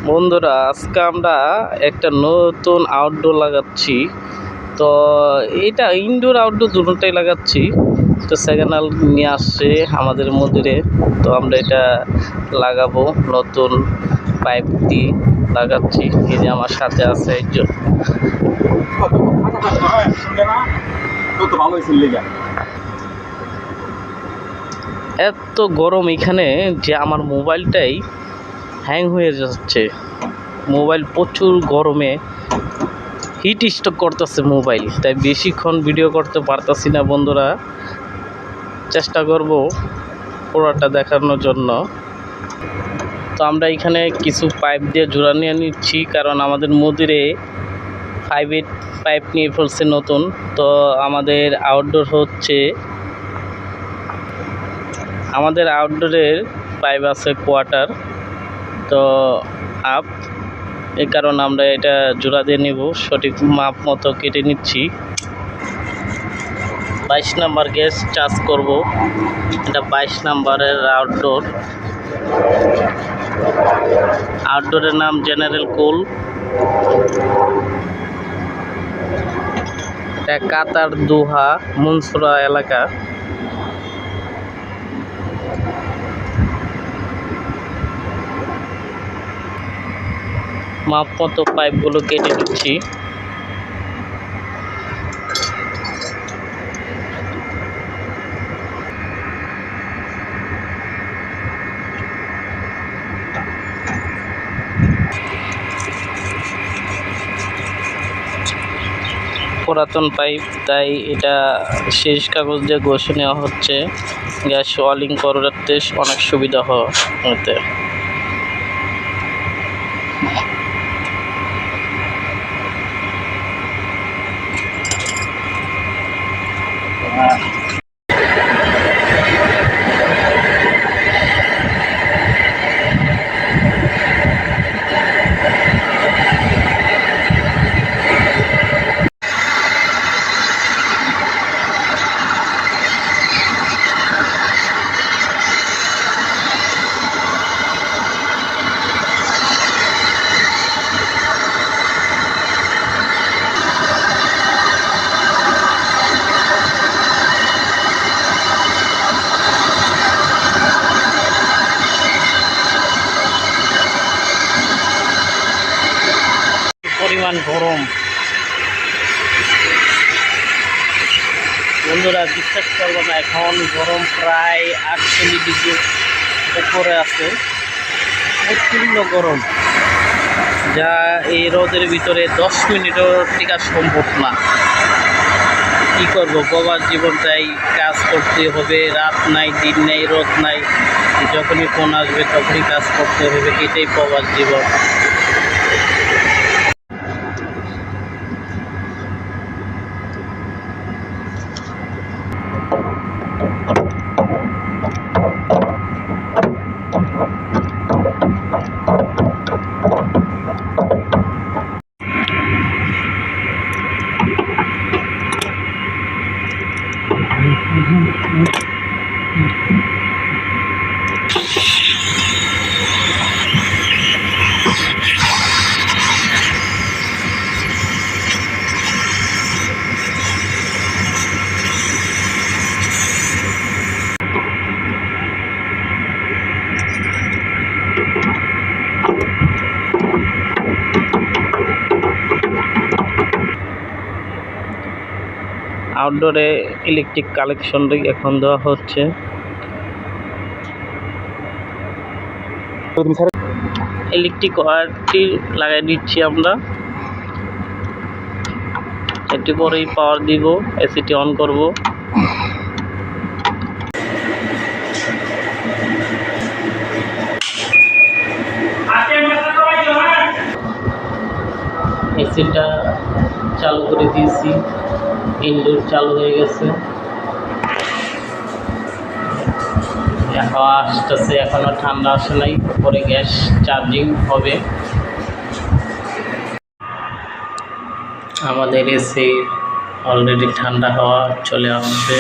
বন্ধুরা, আজকে আমরা একটা নতুন আউটডোর লাগাচ্ছি। তো এটা ইনডোর আউটডোর দুটোটাই লাগাচ্ছি। তো সেকেন্ড হ্যান্ড নিয়ে আসছে আমাদের মন্দিরে। তো আমরা এটা লাগাবো, নতুন পাইপ দিয়ে লাগাচ্ছি। এই যে আমার সাথে আছে একজন। এত গরম এখানে যে আমার মোবাইলটাই হ্যাং হয়ে যাচ্ছে। মোবাইল প্রচুর গরমে হিট স্ট্রোক করতেছে মোবাইল, তাই বেশিক্ষণ ভিডিও করতে পারতাছি না। বন্ধুরা, চেষ্টা করব পুরোটা দেখানোর জন্য। তো আমরা এখানে কিছু পাইপ দিয়ে জোড়া নিয়ে নিচ্ছি, কারণ আমাদের মন্দিরে 5-8 পাইপ নিয়ে ফেলছে নতুন। তো আমাদের আউটডোরের পাইপ আছে কোয়ার্টার, তো আপ, এই কারণে আমরা এটা জোড়া দিয়ে নিব। সঠিক মাপ মতো কেটে নিচ্ছি। 22 নাম্বার গ্যাস চার্জ করব। এটা 22 নাম্বারের আউটডোরের নাম জেনারেল কুল। এটা কাতার দোহা মনসুরা এলাকা। মাপ মতো পাইপগুলো কেটে দিচ্ছি। পুরাতন পাইপ, তাই এটা শেষ কাগজ দিয়ে ঘষে নেওয়া হচ্ছে গ্যাস ওয়ালিং করতে অনেক সুবিধা হতে। পরিমাণ গরম, বন্ধুরা বিশ্বাস করবো না, এখন গরম প্রায় 48 ডিগ্রি উপরে আছে। প্রচণ্ড গরম, যা এই রোদের ভিতরে 10 মিনিটও টিকা সম্ভব না। কি করব, প্রবাস জীবন, তাই কাজ করতে হবে। রাত নাই, দিন নাই, রোদ নাই, যখনই ফোন আসবে তখনই কাজ করতে হবে। এটাই প্রবাস জীবন। আউটডোরে ইলেকট্রিক কালেকশন এখন দেওয়া হচ্ছে। ইলেকট্রিক ওয়্যারটি লাগাই দিচ্ছি আমরা। একটু পরেই পাওয়ার দিব, এসিটি অন করব। এসিটা চালু করে দিয়েছি, ইনডোর চালু হয়ে গেছে। হাওয়া আসতেছে, এখনো ঠান্ডা আসে নাই, পরে গ্যাস চার্জিং হবে। আমাদের এসি অলরেডি ঠান্ডা হাওয়া চলে আসছে।